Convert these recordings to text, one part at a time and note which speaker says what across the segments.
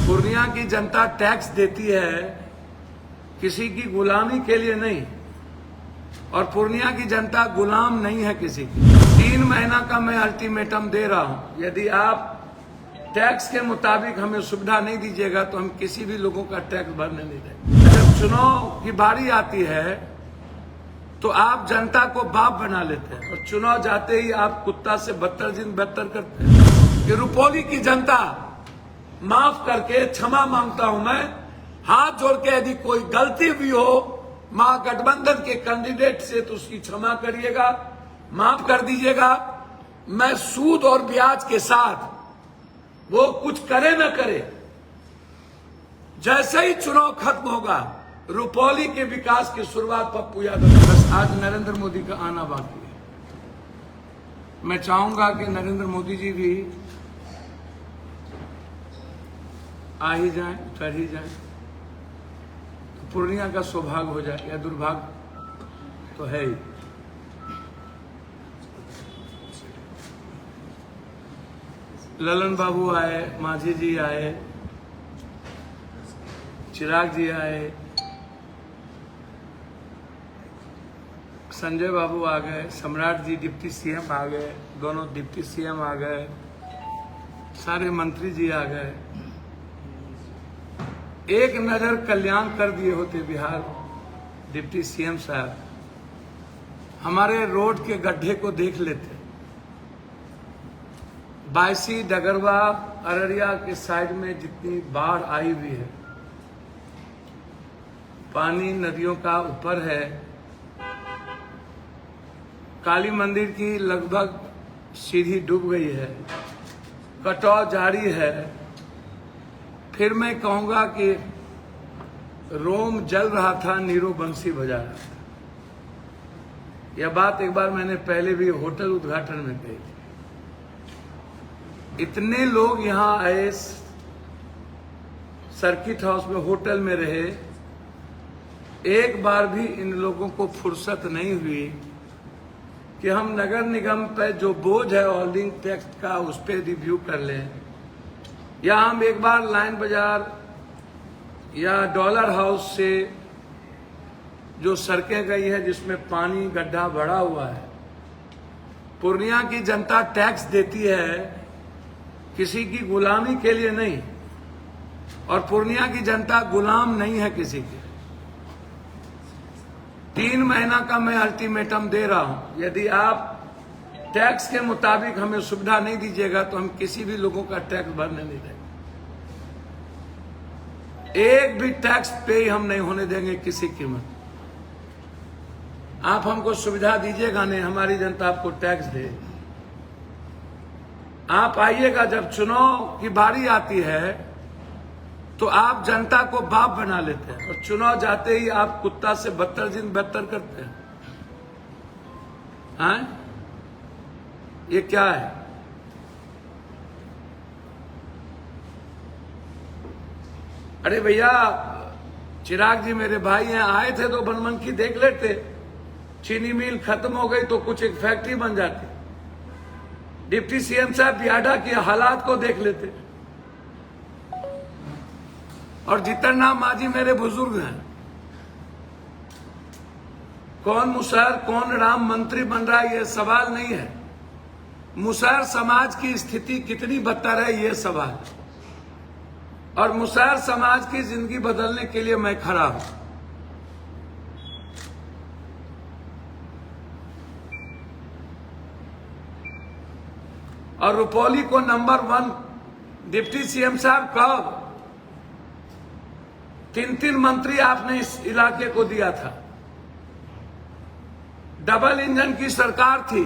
Speaker 1: पूर्णिया की जनता टैक्स देती है किसी की गुलामी के लिए नहीं, और पूर्णिया की जनता गुलाम नहीं है किसी की। 3 महीना का मैं अल्टीमेटम दे रहा हूं, यदि आप टैक्स के मुताबिक हमें सुविधा नहीं दीजिएगा तो हम किसी भी लोगों का टैक्स भरने नहीं देंगे। जब चुनाव की बारी आती है तो आप जनता को बाप बना लेते हैं, और चुनाव जाते ही आप कुत्ता से बदतर करते हैं। कि रुपौली की जनता माफ करके क्षमा मांगता हूं मैं, हाथ जोड़ के, यदि कोई गलती भी हो महागठबंधन के कैंडिडेट से तो उसकी क्षमा करिएगा, माफ कर दीजिएगा। मैं सूद और ब्याज के साथ वो कुछ करे न करे, जैसे ही चुनाव खत्म होगा रुपौली के विकास की शुरुआत पप्पू यादव। बस आज नरेंद्र मोदी का आना बाकी है। मैं चाहूंगा कि नरेंद्र मोदी जी भी आ ही जाएं, उतर ही जाएं, तो पूर्णिया का सौभाग्य हो जाए, या दुर्भाग्य तो है ही। ललन बाबू आए, माझी जी आए, चिराग जी आए, संजय बाबू आ गए, सम्राट जी डिप्टी सीएम आ गए, दोनों डिप्टी सीएम आ गए, सारे मंत्री जी आ गए। एक नजर कल्याण कर दिए होते बिहार डिप्टी सीएम साहब, हमारे रोड के गड्ढे को देख लेते। बायसी, डगरवा, अररिया के साइड में जितनी बाढ़ आई हुई है, पानी नदियों का ऊपर है, काली मंदिर की लगभग सीढ़ी डूब गई है, कटाव जारी है। फिर मैं कहूंगा कि रोम जल रहा था, नीरो बंसी बजा रहा था। यह बात एक बार मैंने पहले भी होटल उद्घाटन में कही थी। इतने लोग यहां आए, सर्किट हाउस में, होटल में रहे, एक बार भी इन लोगों को फुर्सत नहीं हुई कि हम नगर निगम पे जो बोझ है होल्डिंग टैक्स का उस पर रिव्यू कर लें, या हम एक बार लाइन बाजार या डॉलर हाउस से जो सड़कें गई है जिसमें पानी गड्ढा भरा हुआ है। पूर्णिया की जनता टैक्स देती है किसी की गुलामी के लिए नहीं, और पूर्णिया की जनता गुलाम नहीं है किसी की। 3 महीना का मैं अल्टीमेटम दे रहा हूं, यदि आप टैक्स के मुताबिक हमें सुविधा नहीं दीजिएगा तो हम किसी भी लोगों का टैक्स भरने नहीं देंगे। एक भी टैक्स पे हम नहीं होने देंगे किसी कीमत। आप हमको सुविधा दीजिएगा नहीं, हमारी जनता आपको टैक्स दे। आप आइएगा, जब चुनाव की बारी आती है तो आप जनता को बाप बना लेते हैं, और चुनाव जाते ही आप कुत्ता से बदतर करते हैं। हाँ? ये क्या है? अरे भैया, चिराग जी मेरे भाई हैं, आए थे तो बनमनखी देख लेते। चीनी मिल खत्म हो गई तो कुछ एक फैक्ट्री बन जाती। डिप्टी सीएम साहब बियाडा के हालात को देख लेते। और जितना माजी मेरे बुजुर्ग हैं, कौन मुसहर कौन राम मंत्री बन रहा है ये सवाल नहीं है, मुसहर समाज की स्थिति कितनी बदतर है ये सवाल है। और मुसहर समाज की जिंदगी बदलने के लिए मैं खड़ा हूं। और रुपौली को नंबर 1 डिप्टी सीएम साहब कब 3 मंत्री आपने इस इलाके को दिया था। डबल इंजन की सरकार थी।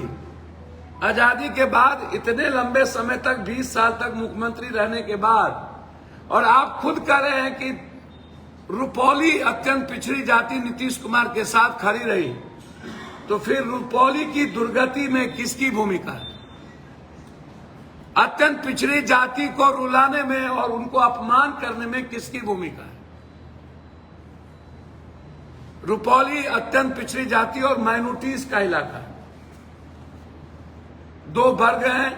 Speaker 1: आजादी के बाद इतने लंबे समय तक 20 साल तक मुख्यमंत्री रहने के बाद, और आप खुद कह रहे हैं कि रुपौली अत्यंत पिछड़ी जाति नीतीश कुमार के साथ खड़ी रही, तो फिर रुपौली की दुर्गति में किसकी भूमिका है? अत्यंत पिछड़ी जाति को रुलाने में और उनको अपमान करने में किसकी भूमिका है? रुपौली अत्यंत पिछड़ी जाति और माइनॉरिटीज का इलाका है। 2 वर्ग हैं,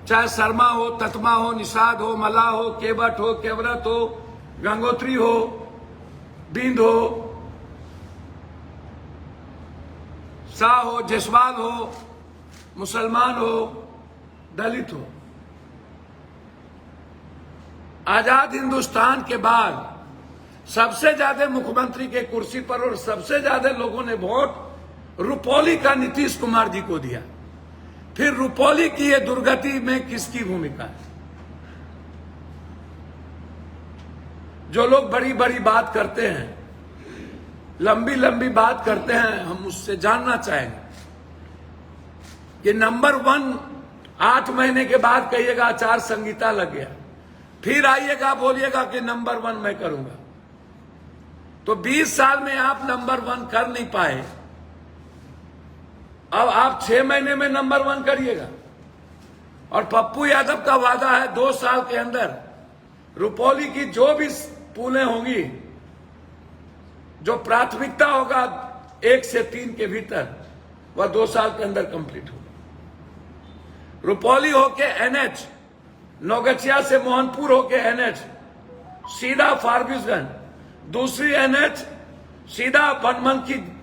Speaker 1: चाहे शर्मा हो, ततमा हो, निषाद हो, मला हो, केवट हो, केवरत हो, गंगोत्री हो, बिंद हो, शाह हो, जसवाल हो, मुसलमान हो, दलित हो। आजाद हिंदुस्तान के बाद सबसे ज्यादा मुख्यमंत्री के कुर्सी पर और सबसे ज्यादा लोगों ने वोट रुपौली का नीतीश कुमार जी को दिया। फिर रुपौली की ये दुर्गति में किसकी भूमिका है? जो लोग बड़ी बड़ी बात करते हैं, लंबी लंबी बात करते हैं, हम उससे जानना चाहेंगे कि नंबर 1 8 महीने के बाद कहिएगा आचार संहिता लग गया, फिर आइएगा बोलिएगा कि नंबर 1 मैं करूंगा। तो 20 साल में आप नंबर 1 कर नहीं पाए, अब आप 6 महीने में नंबर 1 करिएगा। और पप्पू यादव का वादा है 2 साल के अंदर रुपौली की जो भी पुलें होंगी, जो प्राथमिकता होगा 1 से 3 के भीतर, वह 2 साल के अंदर कंप्लीट होगा। रुपौली होके NH, नौगछिया से मोहनपुर होके NH सीधा फारबिसगंज, दूसरी NH सीधा बनमनखी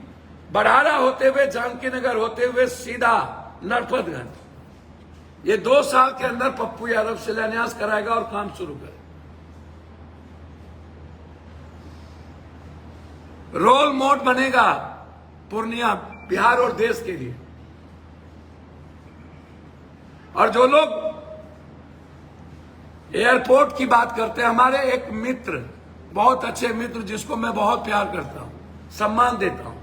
Speaker 1: बड़ारा होते हुए जानकी नगर होते हुए सीधा नरपतगंज। ये 2 साल के अंदर पप्पू यादव शिलान्यास कराएगा और काम शुरू करेगा। रोल मॉडल बनेगा पूर्णिया बिहार और देश के लिए। और जो लोग एयरपोर्ट की बात करते हैं, हमारे एक मित्र, बहुत अच्छे मित्र जिसको मैं बहुत प्यार करता हूं, सम्मान देता हूं,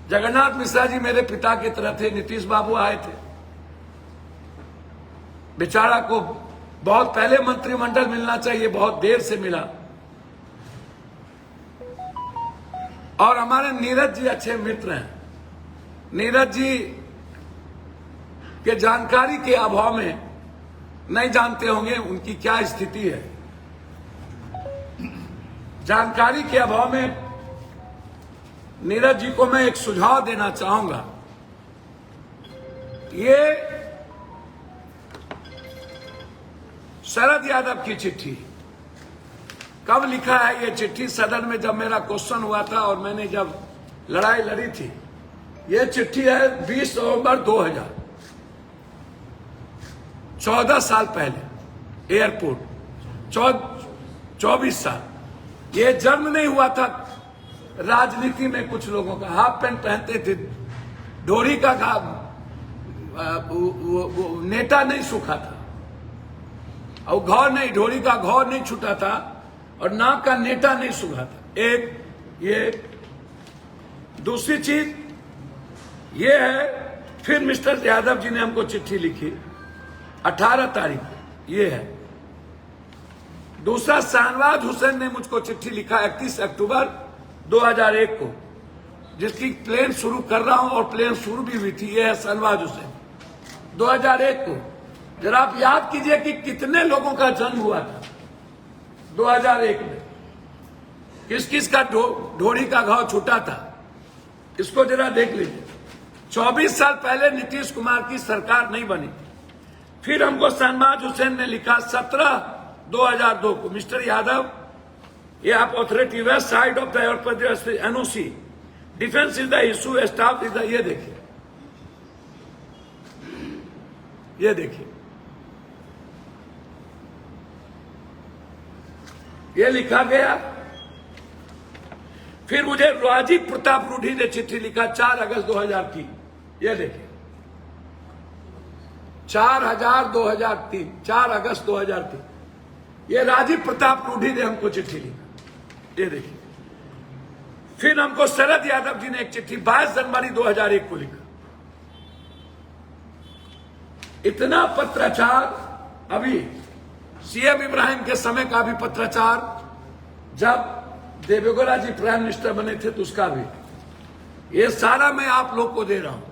Speaker 1: जगन्नाथ मिश्रा जी मेरे पिता की तरह थे। नीतीश बाबू आए थे, बेचारा को बहुत पहले मंत्रिमंडल मिलना चाहिए, बहुत देर से मिला। और हमारे नीरज जी अच्छे मित्र हैं। नीरज जी के जानकारी के अभाव में नहीं जानते होंगे उनकी क्या स्थिति है। जानकारी के अभाव में नीरज जी को मैं एक सुझाव देना चाहूंगा। ये शरद यादव की चिट्ठी कब लिखा है? ये चिट्ठी सदन में जब मेरा क्वेश्चन हुआ था और मैंने जब लड़ाई लड़ी थी, ये चिट्ठी है 20 नवंबर 2000, 14 साल पहले एयरपोर्ट, 24 साल। ये जन्म नहीं हुआ था राजनीति में कुछ लोगों का। हाफ पैंट पहनते थे, ढोरी का नेटा नहीं सूखा था, और घौर नहीं, ढोरी का घौर नहीं छूटा था, और नाक का नेटा नहीं सूखा था। एक ये, दूसरी चीज ये है, फिर मिस्टर यादव जी ने हमको चिट्ठी लिखी 18 तारीख को, ये है। दूसरा, शाहनवाज हुसैन ने मुझको चिट्ठी लिखा 31 अक्टूबर 2001 को, जिसकी प्लेन शुरू कर रहा हूं और प्लेन शुरू भी हुई थी। ये है शाहनवाज हुसैन, 2001 को। जरा आप याद कीजिए कि कितने लोगों का जन्म हुआ था 2001 में, किस किस का ढोरी का घाव छूटा था, इसको जरा देख लीजिए। 24 साल पहले नीतीश कुमार की सरकार नहीं बनी। फिर हमको शाहनवाज हुसैन ने लिखा 17/2002 को, मिस्टर यादव, ये आप authority west side of the airport NOC, defence is the issue, staff is the, ये देखिए, ये देखिए, ये लिखा गया। फिर मुझे राजीव प्रताप रूढ़ी ने चिट्ठी लिखा 4 अगस्त 2003, ये देखिए, 4 अगस्त 2003, ये राजीव प्रताप रूढ़ी ने हमको चिट्ठी लिखा, ये देखिए। फिर हमको शरद यादव जी ने एक चिट्ठी 22 जनवरी 2001 को लिखा। इतना पत्राचार, अभी CM इब्राहिम के समय का भी पत्राचार, जब देवेगौड़ा जी प्राइम मिनिस्टर बने थे तो उसका भी, ये सारा मैं आप लोग को दे रहा हूं।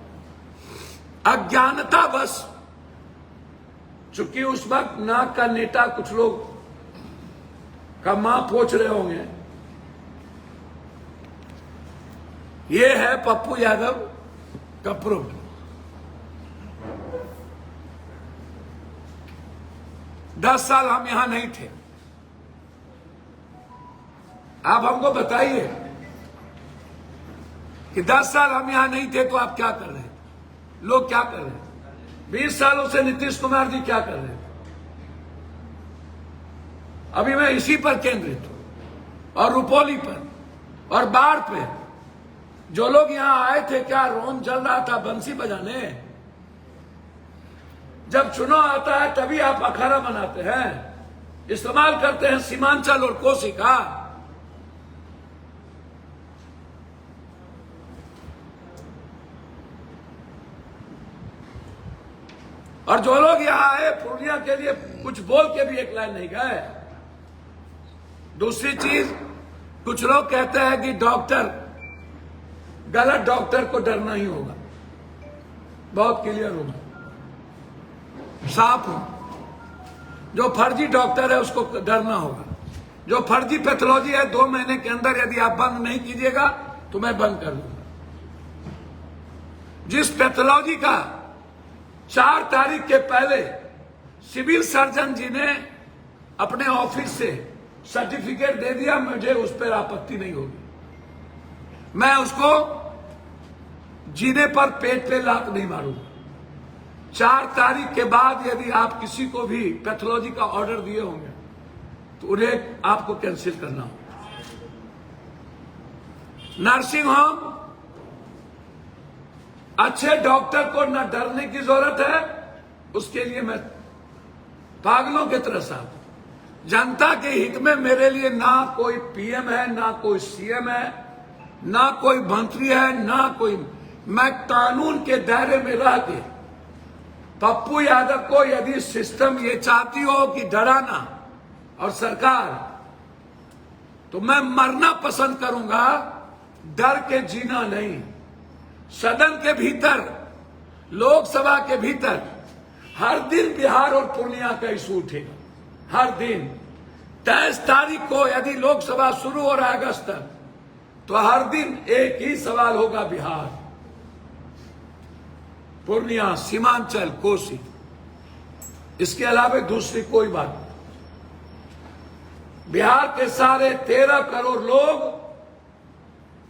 Speaker 1: अज्ञानता बस, चूंकि उस वक्त नाक का नेटा कुछ लोग का मां पोछ रहे होंगे। ये है पप्पू यादव का प्रूफ। 10 साल हम यहां नहीं थे। आप हमको बताइए कि 10 साल हम यहां नहीं थे तो आप क्या कर रहे थे, लोग क्या कर रहे थे? 20 सालों से नीतीश कुमार जी क्या कर रहे थे? अभी मैं इसी पर केंद्रित हूं, और रुपौली पर और बाढ़ पे। जो लोग यहां आए थे, क्या रोन जल रहा था बंसी बजाने? जब चुनाव आता है तभी आप अखाड़ा बनाते हैं, इस्तेमाल करते हैं सीमांचल और कोसी का। और जो लोग यहां आए पूर्णिया के लिए कुछ बोल के भी एक लाइन नहीं गए। दूसरी चीज, कुछ लोग कहते हैं कि डॉक्टर, गलत डॉक्टर को डरना ही होगा। बहुत क्लियर होगा, साफ हो। जो फर्जी डॉक्टर है उसको डरना होगा। जो फर्जी पैथोलॉजी है 2 महीने के अंदर यदि आप बंद नहीं कीजिएगा तो मैं बंद कर दूंगा। जिस पैथोलॉजी का 4 तारीख के पहले सिविल सर्जन जी ने अपने ऑफिस से सर्टिफिकेट दे दिया, मुझे उस पर आपत्ति नहीं होगी। मैं उसको जीने पर पेट पे लात नहीं मारूंगा। 4 तारीख के बाद यदि आप किसी को भी पैथोलॉजी का ऑर्डर दिए होंगे तो उन्हें आपको कैंसिल करना होगा। नर्सिंग होम, अच्छे डॉक्टर को न डरने की जरूरत है, उसके लिए मैं पागलों की तरह साथ। जनता के हित में मेरे लिए ना कोई पीएम है, ना कोई सीएम है, ना कोई मंत्री है, ना कोई। मैं कानून के दायरे में रह के पप्पू यादव को, यदि सिस्टम ये चाहती हो कि डराना और सरकार, तो मैं मरना पसंद करूंगा, डर के जीना नहीं। सदन के भीतर, लोकसभा के भीतर हर दिन बिहार और पूर्णिया का इशू उठेगा। हर दिन 23 तारीख को यदि लोकसभा शुरू हो रहा है अगस्त तक, तो हर दिन एक ही सवाल होगा, बिहार, पूर्णिया, सीमांचल, कोसी। इसके अलावा दूसरी कोई बात नहीं। बिहार के सारे 13 करोड़ लोग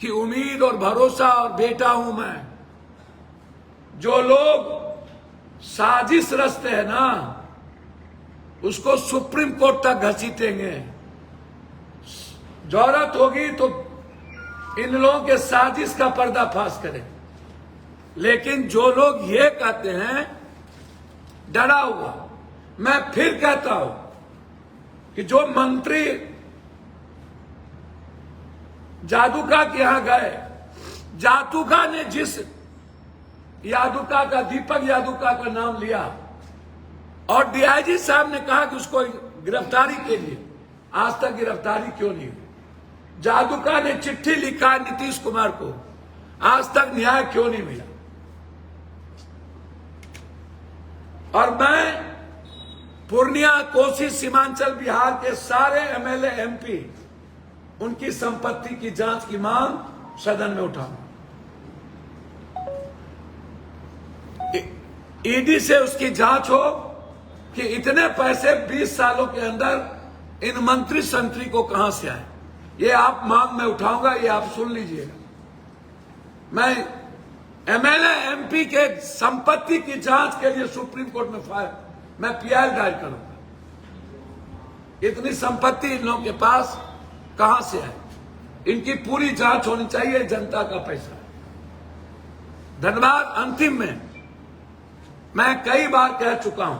Speaker 1: की उम्मीद और भरोसा और बेटा हूं मैं। जो लोग साजिश रचते हैं ना, उसको सुप्रीम कोर्ट तक घसीटेंगे। जरूरत होगी तो इन लोगों के साजिश का पर्दाफाश करें। लेकिन जो लोग ये कहते हैं डरा हुआ, मैं फिर कहता हूं कि जो मंत्री जादूका के यहां गए, जादूका ने जिस यादुका का, दीपक यादुका का नाम लिया और डीआईजी साहब ने कहा कि उसको गिरफ्तारी के लिए, आज तक गिरफ्तारी क्यों नहीं हुई? जादुका ने चिट्ठी लिखा नीतीश कुमार को, आज तक न्याय क्यों नहीं मिला? और मैं पूर्णिया, कोसी, सीमांचल, बिहार के सारे एमएलए, एमपी, उनकी संपत्ति की जांच की मांग सदन में उठाऊंगा। ईडी से उसकी जांच हो कि इतने पैसे 20 सालों के अंदर इन मंत्री संतरी को कहां से आए। ये आप मांग में उठाऊंगा, ये आप सुन लीजिएगा। मैं एमएलए, एमपी के संपत्ति की जांच के लिए सुप्रीम कोर्ट में मैं पीआई दायर करूंगा। इतनी संपत्ति इन लोगों के पास कहां से है, इनकी पूरी जांच होनी चाहिए। जनता का पैसा। धन्यवाद। अंतिम में मैं कई बार कह चुका हूं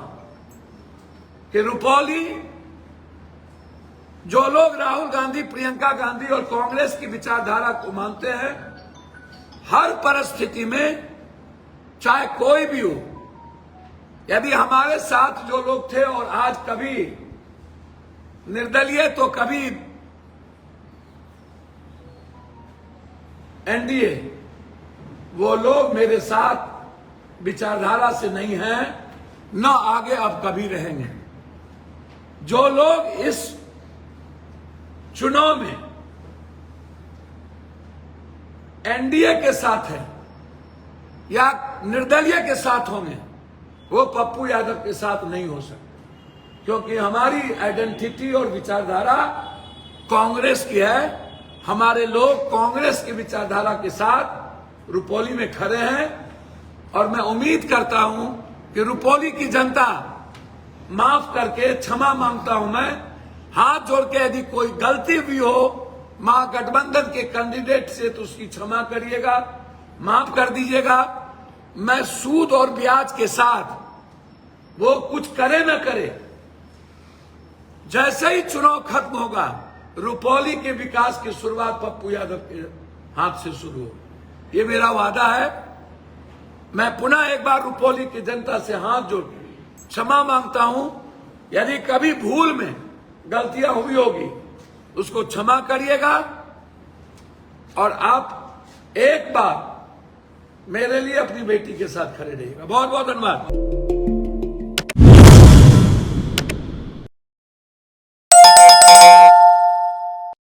Speaker 1: कि रुपौली, जो लोग राहुल गांधी, प्रियंका गांधी और कांग्रेस की विचारधारा को मानते हैं, हर परिस्थिति में, चाहे कोई भी हो, यदि हमारे साथ जो लोग थे और आज कभी निर्दलीय तो कभी एनडीए, वो लोग मेरे साथ विचारधारा से नहीं हैं, न आगे अब कभी रहेंगे। जो लोग इस चुनाव में एनडीए के साथ हैं या निर्दलीय के साथ होंगे, वो पप्पू यादव के साथ नहीं हो सकते। क्योंकि हमारी आइडेंटिटी और विचारधारा कांग्रेस की है। हमारे लोग कांग्रेस की विचारधारा के साथ रुपौली में खड़े हैं और मैं उम्मीद करता हूं कि रुपौली की जनता माफ करके क्षमा मांगता हूं मैं हाथ जोड़ के, यदि कोई गलती भी हो महागठबंधन के कैंडिडेट से तो उसकी क्षमा करिएगा, माफ कर दीजिएगा। मैं सूद और ब्याज के साथ वो कुछ करे न करे, जैसे ही चुनाव खत्म होगा रुपौली के विकास की शुरुआत पप्पू यादव के हाथ से शुरू हो, ये मेरा वादा है। मैं पुनः एक बार रुपौली की जनता से हाथ जोड़ के क्षमा मांगता हूं। यदि कभी भूल में गलतियां हुई होगी उसको क्षमा करिएगा और आप एक बार मेरे लिए अपनी बेटी के साथ खड़े रहिएगा। बहुत बहुत धन्यवाद।